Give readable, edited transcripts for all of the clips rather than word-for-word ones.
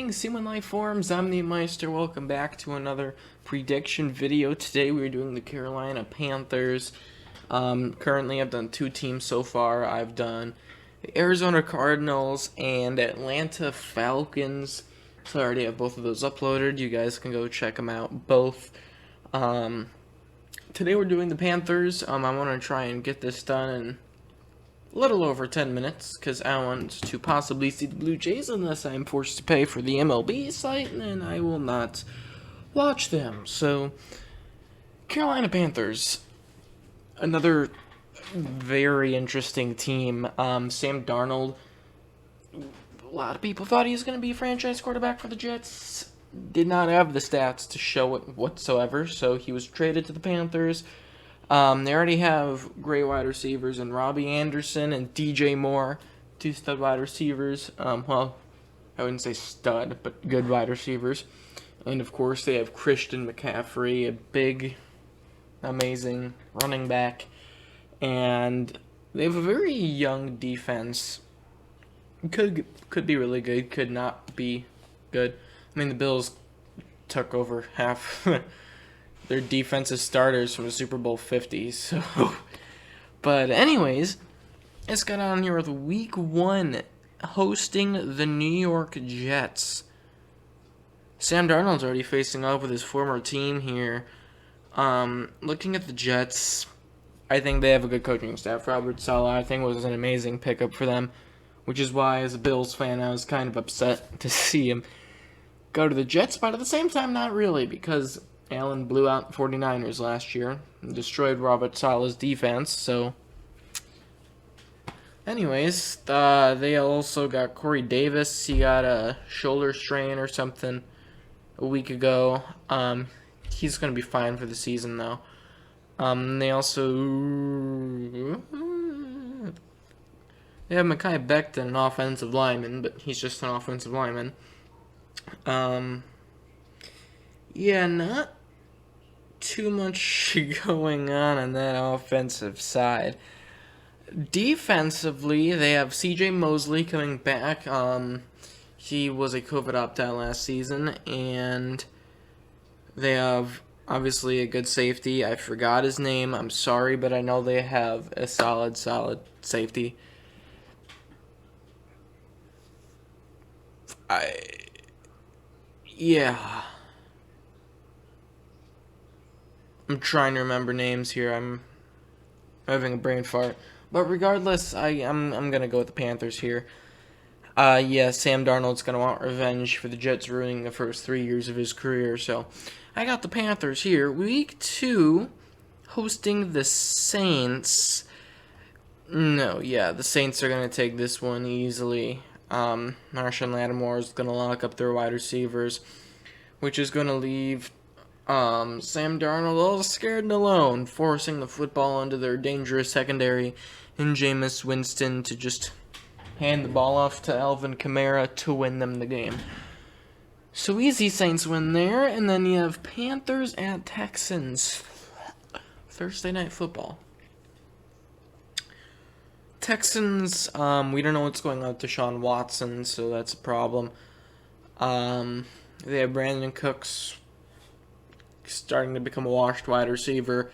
Greetings, human life forms. I'm the Meister. Welcome back to another prediction video. Today we're doing the Carolina Panthers. Currently, I've done 2 teams so far. I've done the Arizona Cardinals and Atlanta Falcons. So I already have both of those uploaded. You guys can go check them out both. Today we're doing the Panthers. I want to try and get this done in a little over 10 minutes, because I want to possibly see the Blue Jays unless I'm forced to pay for the MLB site, and I will not watch them. So, Carolina Panthers, another very interesting team. Sam Darnold, a lot of people thought he was going to be a franchise quarterback for the Jets. Did not have the stats to show it whatsoever, so he was traded to the Panthers. They already have great wide receivers in Robbie Anderson and DJ Moore, 2 stud wide receivers. Well, I wouldn't say stud, but good wide receivers. And, of course, they have Christian McCaffrey, a big, amazing running back. And they have a very young defense. Could be really good, could not be good. I mean, the Bills took over half their defensive starters from the Super Bowl 50, so. But anyways, let's get on here with Week 1, hosting the New York Jets. Sam Darnold's already facing off with his former team here. Looking at the Jets, I think they have a good coaching staff. Robert Saleh, I think, was an amazing pickup for them, which is why, as a Bills fan, I was kind of upset to see him go to the Jets, but at the same time, not really, because Allen blew out the 49ers last year and destroyed Robert Saleh's defense, so. Anyways, they also got Corey Davis. He got a shoulder strain or something a week ago. He's going to be fine for the season, though. They also. They have Mekhi Becton, an offensive lineman, but he's just an offensive lineman. Yeah, not too much going on that offensive side. Defensively, they have C.J. Mosley coming back. He was a COVID opt-out last season, and they have obviously a good safety. I forgot his name. I'm sorry, but I know they have a solid safety. Yeah. I'm trying to remember names here. I'm having a brain fart. But regardless, I'm going to go with the Panthers here. Yeah, Sam Darnold's going to want revenge for the Jets ruining the first 3 years of his career. So, I got the Panthers here. Week 2, hosting the Saints. No, yeah, the Saints are going to take this one easily. Marshawn Lattimore is going to lock up their wide receivers, which is going to leave Sam Darnold a little scared and alone, forcing the football into their dangerous secondary, and Jameis Winston to just hand the ball off to Alvin Kamara to win them the game. So easy Saints win there, and then you have Panthers at Texans. Thursday Night Football. Texans, we don't know what's going on with Deshaun Watson, so that's a problem. They have Brandon Cooks starting to become a washed wide receiver.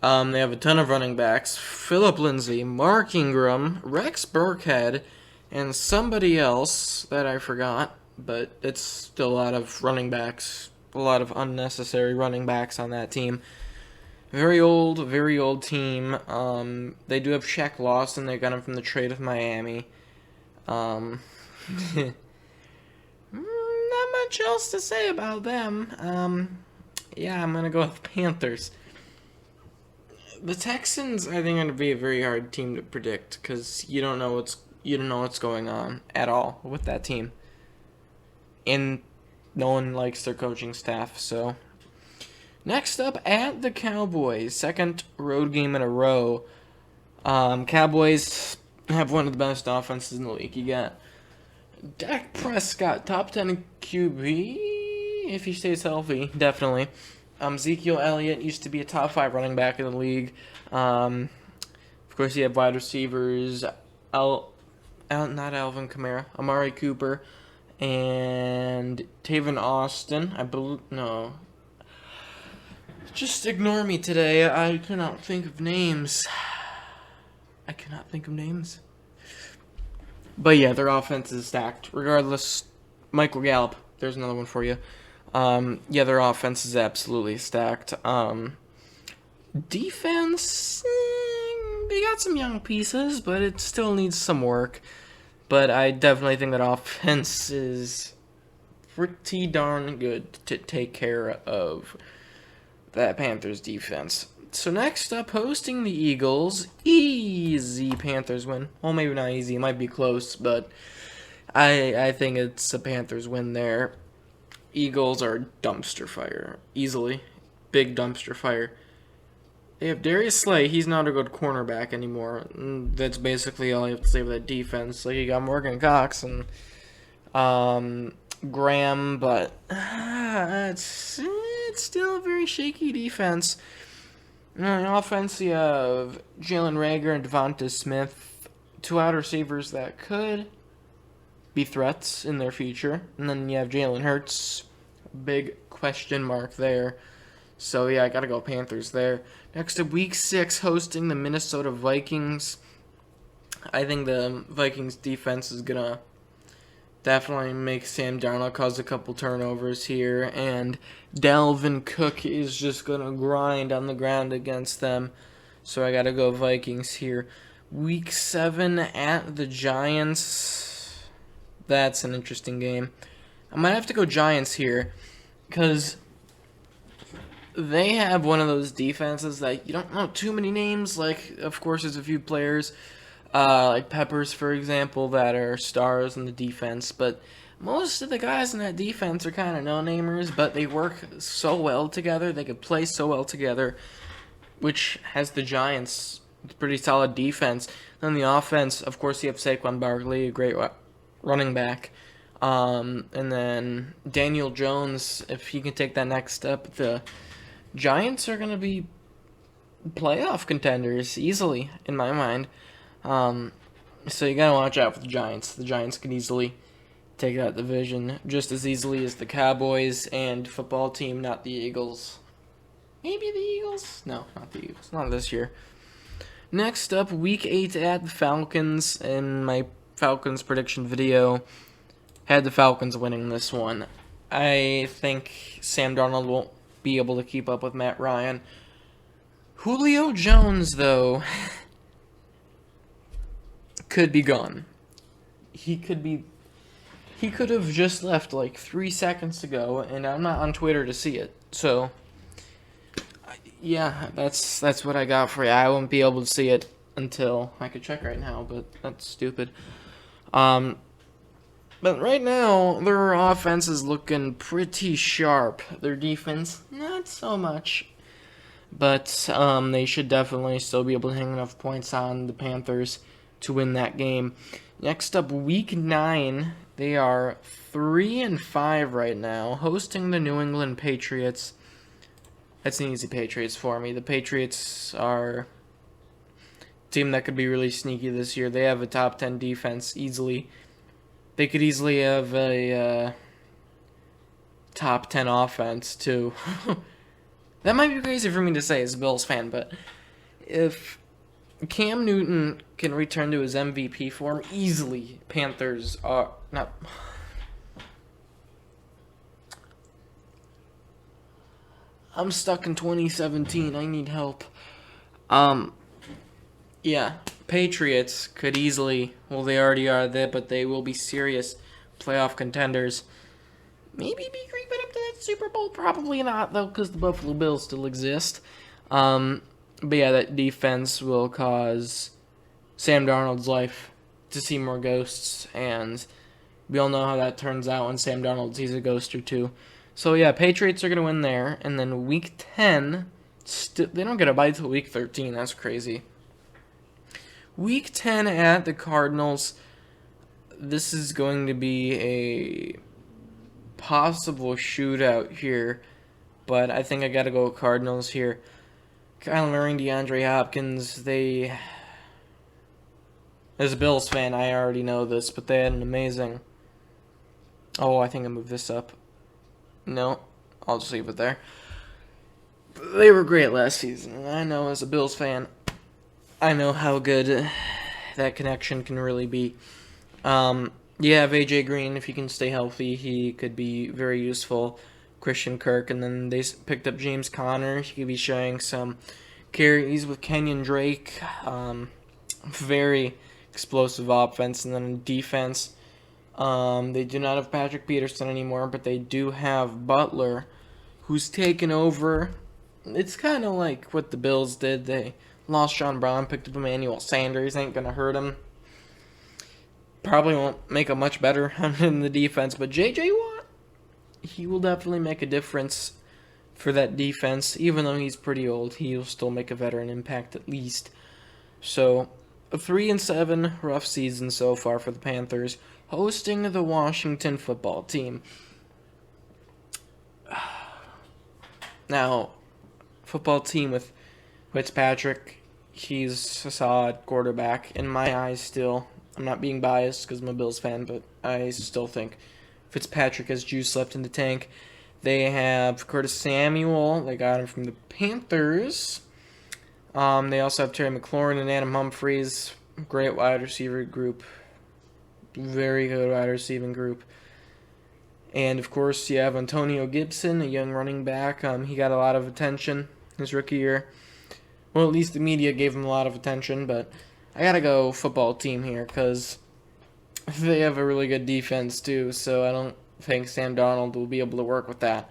They have a ton of running backs. Phillip Lindsay, Mark Ingram, Rex Burkhead, and somebody else that I forgot, but it's still a lot of running backs, a lot of unnecessary running backs on that team. Very old team. They do have Shaq Lawson. They got him from the trade with Miami. Not much else to say about them. Yeah, I'm gonna go with Panthers. The Texans, I think, are going to be a very hard team to predict because you don't know what's going on at all with that team, and no one likes their coaching staff. So, next up at the Cowboys, second road game in a row. Cowboys have one of the best offenses in the league. You got Dak Prescott, top 10 QB, if he stays healthy, definitely. Ezekiel Elliott used to be a top 5 running back in the league. Of course, you have wide receivers, not Alvin Kamara, Amari Cooper, and and Taven Austin. I believe no. Just ignore me today. I cannot think of names. I cannot think of names. But yeah, their offense is stacked. Regardless, Michael Gallup. There's another one for you. Yeah, their offense is absolutely stacked. Defense, they got some young pieces, but it still needs some work. But I definitely think that offense is pretty darn good to take care of that Panthers defense. So next up, hosting the Eagles. Easy Panthers win. Well, maybe not easy. It might be close, but I think it's a Panthers win there. Eagles are dumpster fire. Easily. Big dumpster fire. They have Darius Slay. He's not a good cornerback anymore. That's basically all I have to say about that defense. Like, you got Morgan Cox and Graham, but it's still a very shaky defense. In offense, you have Jalen Reagor and Devonta Smith, two wide receivers that could be threats in their future. And then you have Jalen Hurts, big question mark there. So, yeah, I got to go Panthers there. Next up, Week 6, hosting the Minnesota Vikings. I think the Vikings defense is going to definitely make Sam Darnold cause a couple turnovers here. And Dalvin Cook is just going to grind on the ground against them. So, I got to go Vikings here. Week 7 at the Giants. That's an interesting game. I might have to go Giants here because they have one of those defenses that you don't know too many names. Like, of course, there's a few players, like Peppers, for example, that are stars in the defense. But most of the guys in that defense are kind of no-namers, but they work so well together. They could play so well together, which has the Giants pretty solid defense. Then the offense, of course, you have Saquon Barkley, a great running back. And then Daniel Jones, if he can take that next step, the Giants are going to be playoff contenders easily, in my mind. So you got to watch out for the Giants. The Giants can easily take that division just as easily as the Cowboys and football team, not the Eagles. Maybe the Eagles? No, not the Eagles. Not this year. Next up, Week 8 at the Falcons. In my Falcons prediction video, had the Falcons winning this one. I think Sam Darnold won't be able to keep up with Matt Ryan. Julio Jones, though, could be gone. He could have just left like 3 seconds ago, and I'm not on Twitter to see it. So, yeah, that's what I got for you. I won't be able to see it until I could check right now, but that's stupid. But right now, their offense is looking pretty sharp. Their defense, not so much. But they should definitely still be able to hang enough points on the Panthers to win that game. Next up, Week 9. They are 3-5 right now, hosting the New England Patriots. That's an easy Patriots for me. The Patriots are a team that could be really sneaky this year. They have a top 10 defense easily. They could easily have a top 10 offense, too. That might be crazy for me to say as a Bills fan, but if Cam Newton can return to his MVP form easily, Panthers are not. I'm stuck in 2017. I need help. Yeah, Patriots could easily, well, they already are there, but they will be serious playoff contenders. Maybe be creeping up to that Super Bowl. Probably not, though, because the Buffalo Bills still exist. But yeah, that defense will cause Sam Darnold's life to see more ghosts, and we all know how that turns out when Sam Darnold sees a ghost or two. So yeah, Patriots are going to win there, and then Week 10, they don't get a bye till Week 13. That's crazy. Week 10 at the Cardinals. This is going to be a possible shootout here, but I think I got to go with Cardinals here. Kyler Murray and DeAndre Hopkins, as a Bills fan, I already know this, but they had an amazing Oh, I think I moved this up. No, I'll just leave it there. They were great last season, and I know as a Bills fan, I know how good that connection can really be. You have AJ Green. If he can stay healthy, he could be very useful. Christian Kirk, and then they picked up James Conner. He could be sharing some carries with Kenyon Drake. Very explosive offense, and then defense. They do not have Patrick Peterson anymore, but they do have Butler, who's taken over. It's kind of like what the Bills did. They lost John Brown, picked up Emmanuel Sanders. Ain't gonna hurt him. Probably won't make him much better in the defense, but J.J. Watt, he will definitely make a difference for that defense. Even though he's pretty old, he'll still make a veteran impact at least. So, a 3-7 rough season so far for the Panthers, hosting the Washington football team. Now, football team with Fitzpatrick, he's a solid quarterback in my eyes still. I'm not being biased because I'm a Bills fan, but I still think Fitzpatrick has juice left in the tank. They have Curtis Samuel. They got him from the Panthers. They also have Terry McLaurin and Adam Humphries. Great wide receiver group. Very good wide receiving group. And, of course, you have Antonio Gibson, a young running back. He got a lot of attention his rookie year. Well, at least the media gave him a lot of attention, but I gotta go football team here because they have a really good defense too, so I don't think Sam Darnold will be able to work with that.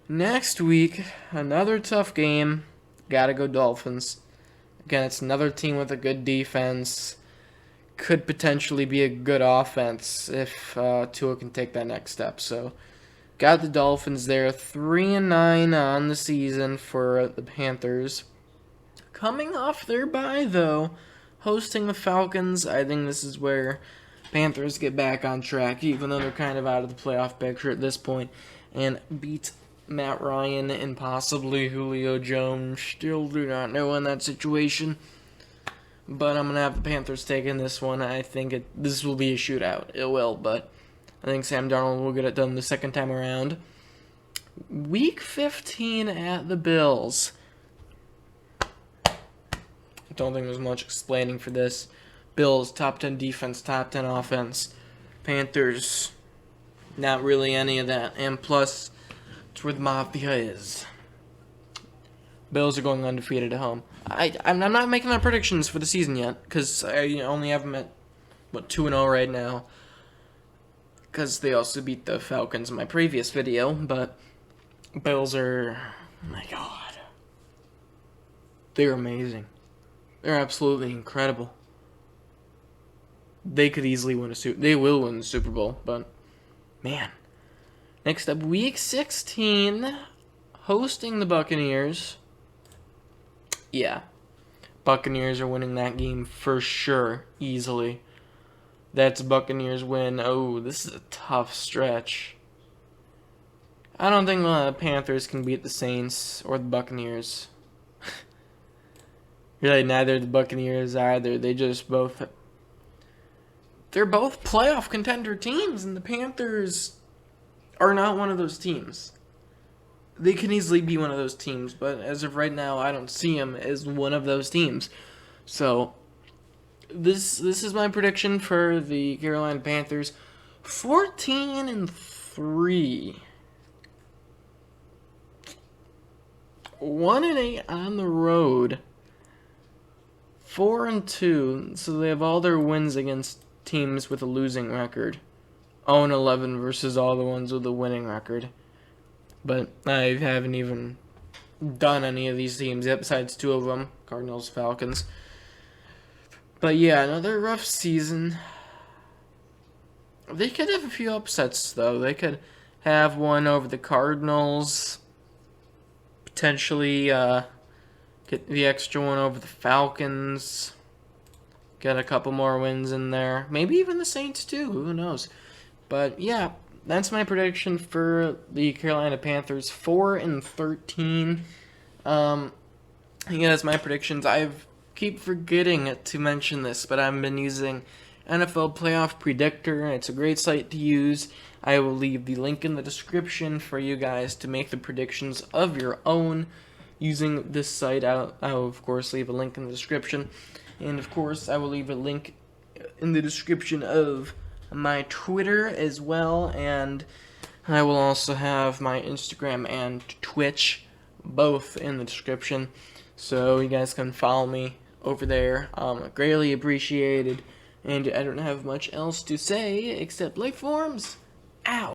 Next week, another tough game. Gotta go Dolphins. Again, it's another team with a good defense. Could potentially be a good offense if Tua can take that next step. So, got the Dolphins there. 3-9 on the season for the Panthers. Coming off their bye, though, hosting the Falcons. I think this is where Panthers get back on track, even though they're kind of out of the playoff picture at this point, and beat Matt Ryan and possibly Julio Jones. Still do not know in that situation, but I'm going to have the Panthers taking this one. I think this will be a shootout. It will, but I think Sam Darnold will get it done the second time around. Week 15 at the Bills. Don't think there's much explaining for this. Bills, top 10 defense, top 10 offense. Panthers, not really any of that. And plus, it's where the Mafia is. Bills are going undefeated at home. I'm not making my predictions for the season yet, because I only have them at, 2-0 right now. Because they also beat the Falcons in my previous video, but Bills are, oh my God. They're amazing. They're absolutely incredible. They could easily win they will win the Super Bowl, but man. Next up, Week 16, hosting the Buccaneers. Yeah, Buccaneers are winning that game for sure, easily. That's a Buccaneers win. Oh, this is a tough stretch. I don't think the Panthers can beat the Saints or the Buccaneers. Really, neither the Buccaneers either. They're both playoff contender teams, and the Panthers are not one of those teams. They can easily be one of those teams, but as of right now, I don't see them as one of those teams. So, this is my prediction for the Carolina Panthers. 14-3. 1-8 on the road. 4-2, so they have all their wins against teams with a losing record. 0-11 versus all the ones with a winning record. But I haven't even done any of these teams yet, besides two of them, Cardinals, Falcons. But yeah, another rough season. They could have a few upsets, though. They could have one over the Cardinals. Potentially, get the extra one over the Falcons. Get a couple more wins in there. Maybe even the Saints, too. Who knows? But, yeah, that's my prediction for the Carolina Panthers. 4-13. Yeah, that's my predictions. I keep forgetting to mention this, but I've been using NFL Playoff Predictor. It's a great site to use. I will leave the link in the description for you guys to make the predictions of your own using this site. I will, of course, leave a link in the description. And, of course, I will leave a link in the description of my Twitter as well. And I will also have my Instagram and Twitch both in the description. So you guys can follow me over there. Greatly appreciated. And I don't have much else to say except life forms. Ow!